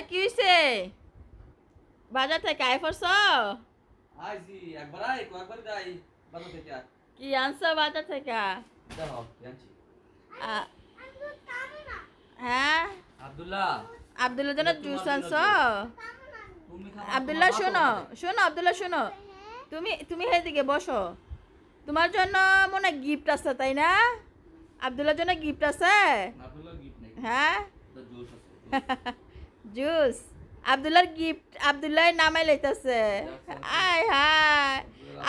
কি হইছে? বাজার থেকে আই পড়ছ? আইছি একবার আই কয়েকবার যাই বাজার থেকে। কি আনছো বাজার থেকে? দাও আনছি। আ- হ্যাঁ আব্দুল্লাহ, আব্দুল্লাহ জন্য তোমার জুস জন্য আনছো? তুমি খাবা? আব্দুল্লাহ শোনো শোনো, আব্দুল্লাহ শোনো, তুমি তুমি এদিকে বসো। তোমার জন্য মনে হয় গিফট আছে তাই না? আব্দুল্লাহর জন্য গিফট আছে। আব্দুল্লাহ গিফট নাই, হ্যাঁ তো জুস আছে। জুস আব্দুল্লাহর গিফট আব্দুল্লাহ নামাই লইতাছে। আয় হায়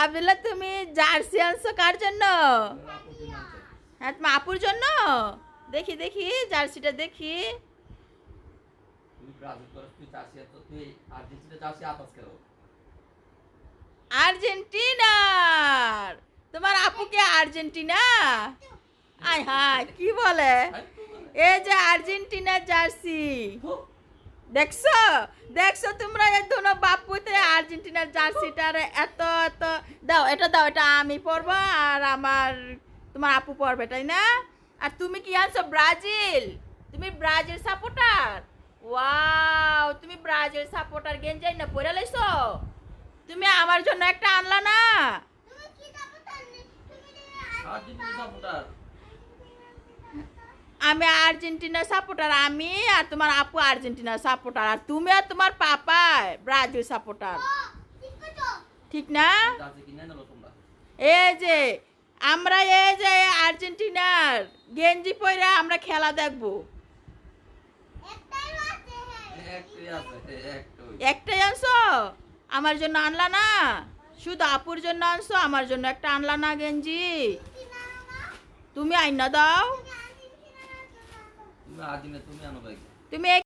আব্দুল্লাহ, তুমি জার্সি আনছো কার জন্য? হ্যাঁ তোমার আপুর জন্য। দেখি দেখি জার্সিটা দেখি। তুমি ব্রাজিল করছ, তুই চাষি আছো, তুই আর্জেন্টিনা চাষি আতাস করো। আর্জেন্টিনার তোমার আপুকে আর্জেন্টিনা। আয় হায় কি বলে? এই যে আর্জেন্টিনার জার্সি দেখছো দেখছো তোমরা এই দুনো বাপুতে আর্জেন্টিনার জার্সিটার এত এত দাও, এটা দাও, এটা আমি পরবো আর আমার তোমার আপু পরবে তাই না? আর তুমি কি আনছো? ব্রাজিল। তুমি ব্রাজিল সাপোর্টার। ওয়াও, তুমি ব্রাজিল সাপোর্টার গেঞ্জাই না পরে লাইছো। তুমি আমার জন্য একটা আনলা না? Argentina supporter. আমি আর্জেন্টিনার সাপোর্টার, আমি আর তোমার আপু আর্জেন্টিনার সাপোর্টার, আর তুমি আর তোমার পাপা ব্রাজিল সাপোর্টার, ঠিক না? চাষি কিনে নাও তোমরা। এই যে আমরা এই যে আর্জেন্টিনার গেঞ্জি পরে আমরা খেলা দেখবো। একটাই আছে, একটাই। একটাই আনছো? আমার জন্য আনলা না? শুধু আপুর জন্য আনছো, আমার জন্য একটা আনলা না গেঞ্জি? তুমি আইনা দাও। তুমি আর্জেন্টিনা তুমি আনো ভাই। তুমি